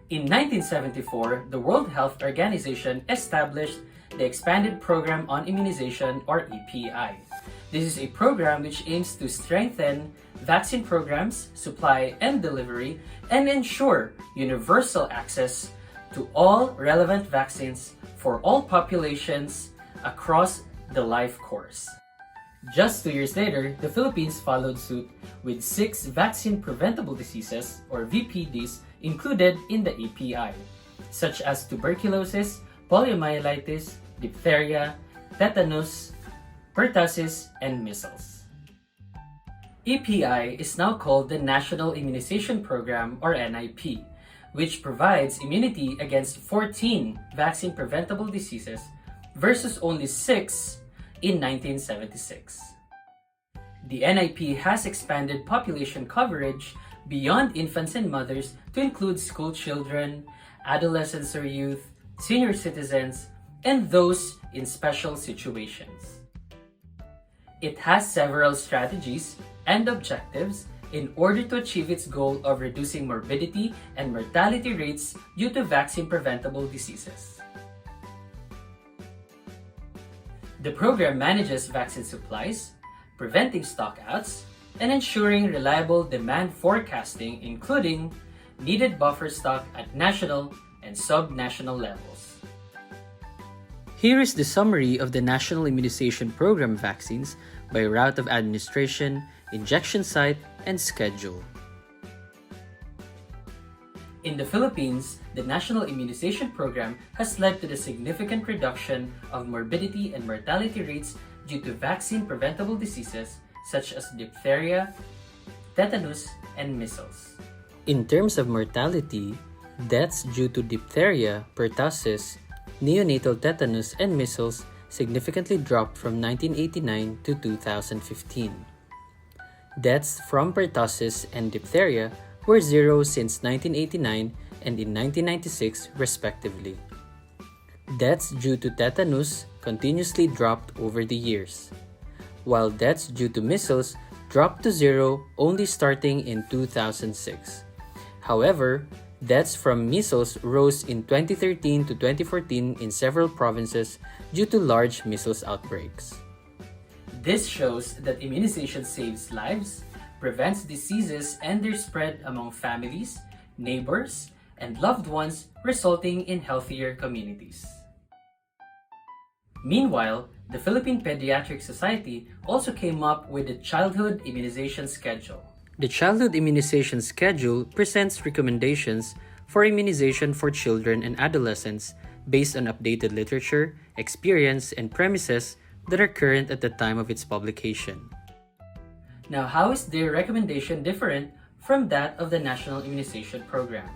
In 1974, the World Health Organization established the Expanded Program on Immunization, or EPI. This is a program which aims to strengthen vaccine programs, supply and delivery, and ensure universal access to all relevant vaccines for all populations across the life course. Just 2 years later, the Philippines followed suit with 6 vaccine-preventable diseases, or VPDs, included in the EPI, such as tuberculosis, poliomyelitis, diphtheria, tetanus, pertussis, and measles. EPI is now called the National Immunization Program, or NIP, which provides immunity against 14 vaccine-preventable diseases versus only 6 in 1976. The NIP has expanded population coverage beyond infants and mothers to include school children, adolescents or youth, senior citizens, and those in special situations. It has several strategies and objectives in order to achieve its goal of reducing morbidity and mortality rates due to vaccine-preventable diseases. The program manages vaccine supplies, preventing stockouts, and ensuring reliable demand forecasting, including needed buffer stock at national and sub-national levels. Here is the summary of the National Immunization Program vaccines by route of administration, injection site, and schedule. In the Philippines, the National Immunization Program has led to the significant reduction of morbidity and mortality rates due to vaccine-preventable diseases such as diphtheria, tetanus, and measles. In terms of mortality, deaths due to diphtheria, pertussis, neonatal tetanus, and measles significantly dropped from 1989 to 2015. Deaths from pertussis and diphtheria were zero since 1989 and in 1996 respectively. Deaths due to tetanus continuously dropped over the years, while deaths due to measles dropped to zero only starting in 2006. However, deaths from measles rose in 2013 to 2014 in several provinces due to large measles outbreaks. This shows that immunization saves lives, prevents diseases and their spread among families, neighbors, and loved ones, resulting in healthier communities. Meanwhile, the Philippine Pediatric Society also came up with the Childhood Immunization Schedule. The Childhood Immunization Schedule presents recommendations for immunization for children and adolescents based on updated literature, experience, and premises that are current at the time of its publication. Now, how is their recommendation different from that of the National Immunization Program?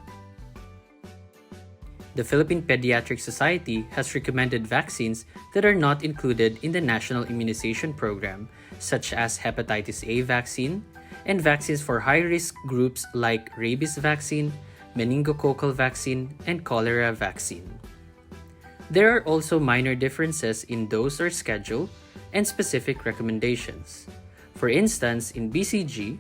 The Philippine Pediatric Society has recommended vaccines that are not included in the National Immunization Program, such as hepatitis A vaccine, and vaccines for high-risk groups like rabies vaccine, meningococcal vaccine, and cholera vaccine. There are also minor differences in dose or schedule and specific recommendations. For instance, in BCG,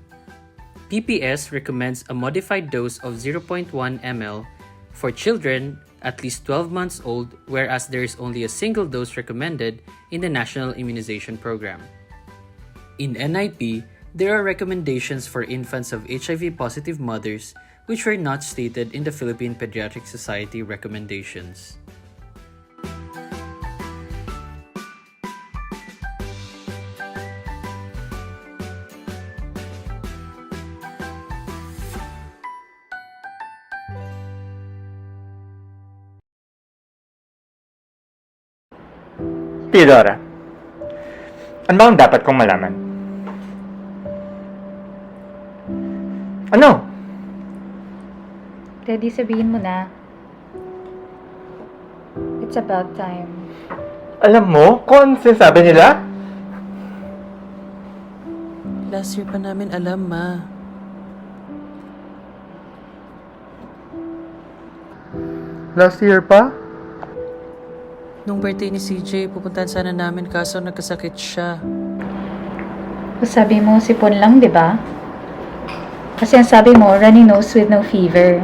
PPS recommends a modified dose of 0.1 ml for children at least 12 months old, whereas there is only a single dose recommended in the National Immunization Program. In NIP, there are recommendations for infants of HIV-positive mothers which were not stated in the Philippine Pediatric Society recommendations. Theodora, ano ba ang dapat kong malaman? Ano? Teddy, sabihin mo na. It's about time. Alam mo kung ano sinasabi nila? Last year pa namin alam, Ma. Last year pa? Nung birthday ni CJ, pupuntahan sana namin kaso nagkasakit siya. Sabi mo, sipon lang, di ba? Kasi ang sabi mo, runny nose with no fever.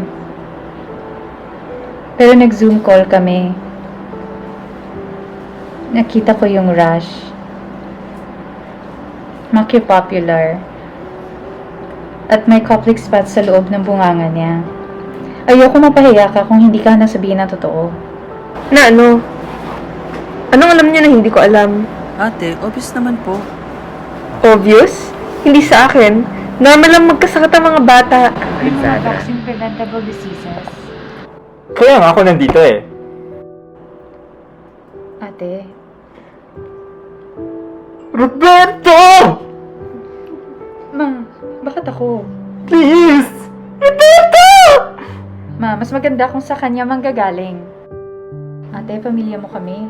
Pero nag-Zoom call kami. Nakita ko yung rash. Macupopular. At may Koplik spots sa loob ng bunganga niya. Ayoko mapahiya ka kung hindi ka nasabihin ng totoo. Na ano? Anong alam niya na hindi ko alam? Ate, obvious naman po. Obvious? Hindi sa akin. Normal lang magkasakit ang mga bata. Yung mga vaccine-preventable diseases. Kaya nga ako nandito eh. Ate, Roberto! Ma, bakit ako? Please! Roberto! Ma, mas maganda kung sa kanya manggagaling. Ate, pamilya mo kami.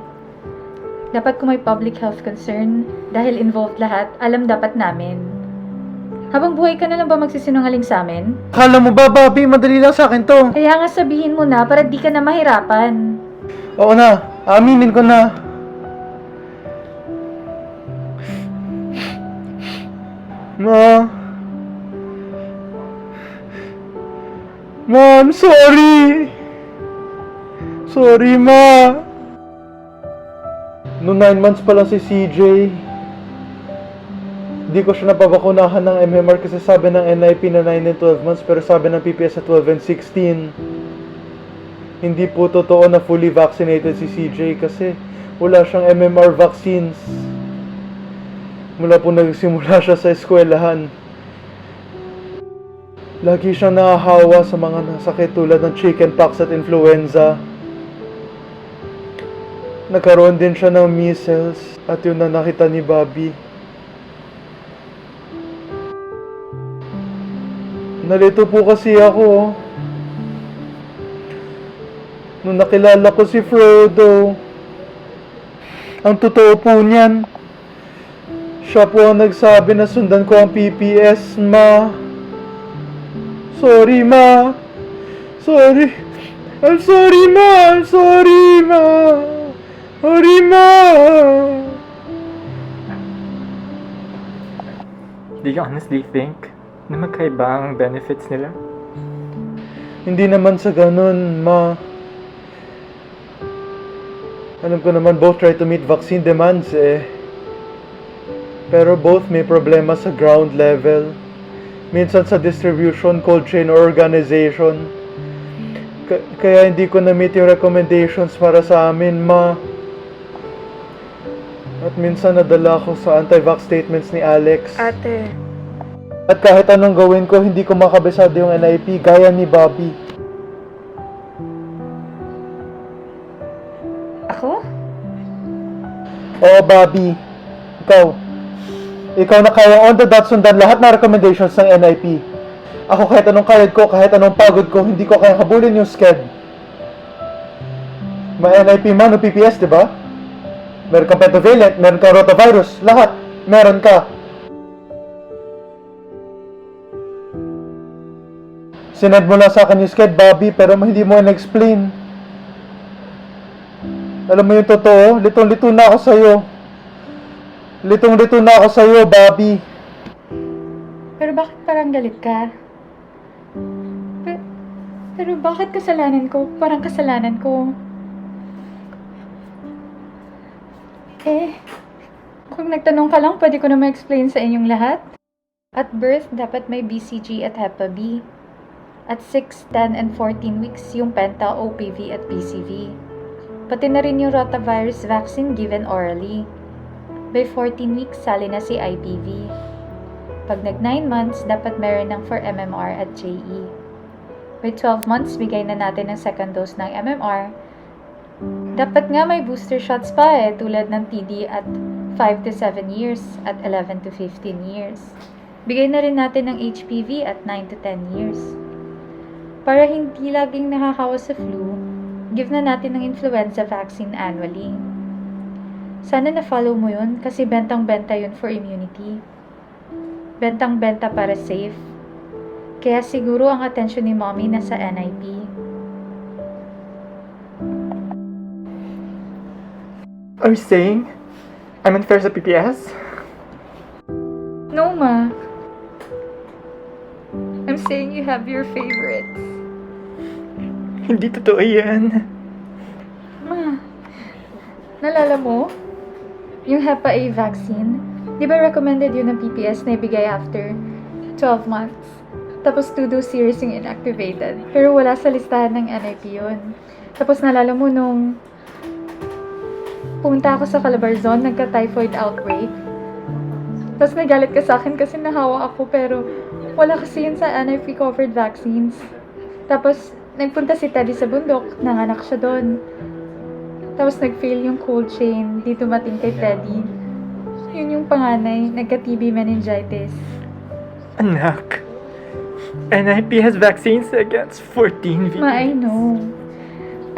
Dapat kung may public health concern, dahil involved lahat, alam dapat namin. Habang buhay ka na lang ba magsisinungaling sa amin? Kala mo ba, Bobby? Madali lang sa akin to. Kaya nga sabihin mo na para di ka na mahirapan. Oo na, aminin ko na. Ma. Ma, I'm sorry. Sorry, Ma. Noong 9 months pa lang si CJ, hindi ko siya napabakunahan ng MMR kasi sabi ng NIP na 9 and 12 months pero sabi ng PPS na 12 and 16. Hindi po totoo na fully vaccinated si CJ kasi wala siyang MMR vaccines. Mula po nagsimula siya sa eskwelahan. Lagi siyang nahahawa sa mga nasakit tulad ng chickenpox at influenza. Nagkaroon din siya ng measles at yun na nakita ni Bobby. Nalito po kasi ako. Nung nakilala ko si Frodo. Ang totoo po niyan, siya po ang nagsabi na sundan ko ang PPS, Ma. Sorry, Ma. Sorry. I'm sorry, Ma. I'm sorry, Ma. Sorry, Ma. Do you honestly think na magkaiba ang benefits nila? Hindi naman sa ganun, Ma. Alam ko naman both try to meet vaccine demands eh. Pero both may problema sa ground level. Minsan sa distribution, cold chain, or organization. Kaya hindi ko na-meet yung recommendations para sa amin, Ma. At minsan nadala ako sa anti-vax statements ni Alex. Ate, At kahit anong gawin ko, hindi ko makabisado yung NIP gaya ni Bobby. Ako? Oo, Bobby. Ikaw na kaya on the dot sundan lahat ng recommendations ng NIP. Ako kahit anong kayod ko, kahit anong pagod ko, hindi ko kaya habulin yung sked. May NIP man o PPS, di ba? Meron kang pentavalent, meron kang rotavirus, lahat. Meron ka. Sinend mo lang sa akin yung sked, Bobby, pero hindi mo na-explain. Alam mo yung totoo, litong-lito na ako sa'yo. Litong-lito na ako sa'yo, Bobby. Pero bakit parang galit ka? Pero bakit kasalanan ko? Parang kasalanan ko. Kung nagtanong ka lang, pwede ko na ma-explain sa inyong lahat. At birth, dapat may BCG at Hepa B. At 6, 10, and 14 weeks yung Penta, OPV at PCV. Pati na rin yung rotavirus vaccine given orally. By 14 weeks, sali na si IPV. Pag nag-9 months, dapat meron ng for MMR at JE. By 12 months, bigay na natin ang second dose ng MMR. Dapat nga may booster shots pa tulad ng TD at 5 to 7 years at 11 to 15 years. Bigay na rin natin ng HPV at 9 to 10 years. Para hindi laging nakakawa sa flu, give na natin ng influenza vaccine annually. Sana na-follow mo yun kasi bentang-benta yun for immunity. Bentang-benta para safe. Kaya siguro ang atensyon ni Mommy nasa NIP. Are you saying I'm unfair sa PPS? No, Ma. I'm saying you have your favorites. Hindi totoo yan. Ma, nalala mo? Yung Hepa A vaccine? Di ba recommended yun ng PPS na ibigay after 12 months? Tapos 2-dose series yung inactivated. Pero wala sa listahan ng NIP yun. Tapos nalala mo nung pumunta ako sa Calabarzon, nagka-typhoid outbreak. Tapos nagalit ka sa akin kasi nahawa ako pero wala kasi yun sa NIP covered vaccines. Tapos nagpunta si Teddy sa bundok, nanganak siya doon. Tapos nag-fail yung cold chain, di dumating kay Teddy. Yun yung panganay, nagka-TB meningitis. Anak, NIP has vaccines against 14 VPDs. Ma, I know.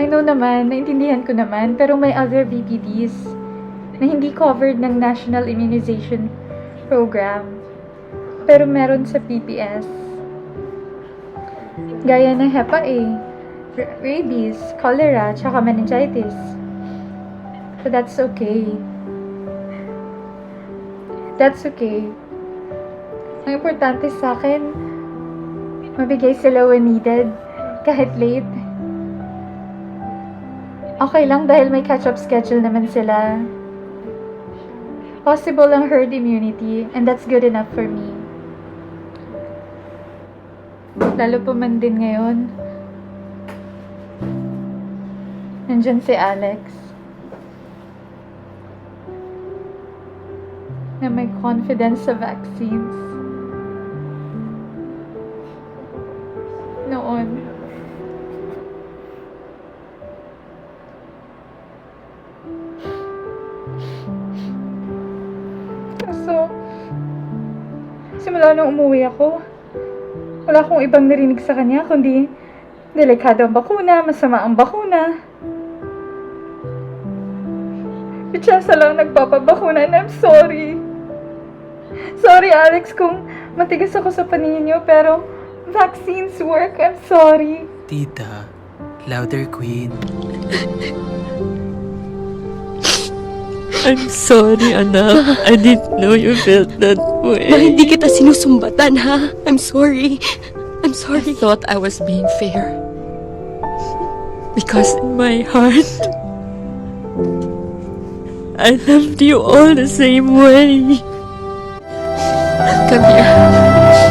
I know naman, naintindihan ko naman, pero may other VPDs na hindi covered ng National Immunization Program. Pero meron sa PPS. Gaya ng Hepa A, rabies, cholera, tsaka meningitis. But that's okay. That's okay. Ang importante sa akin, mabigay sila when needed, kahit late. Okay lang dahil may catch-up schedule naman sila. Possible ang herd immunity, and that's good enough for me. Lalo pa man din ngayon. Nandyan si Alex. Na may confidence sa vaccines. Noon. So, simula nung umuwi ako, wala akong ibang narinig sa kanya kundi delikado ang bakuna, masama ang bakuna. Pichasa lang nagpapabakuna and I'm sorry. Sorry Alex kung matigas ako sa paningin niyo pero vaccines work, I'm sorry. Tita, louder queen. I'm sorry, anak. I didn't know you felt that way. Ma, hindi kita sinusumbatan, ha? I'm sorry. I'm sorry. I thought I was being fair. Because in my heart, I loved you all the same way. Come here.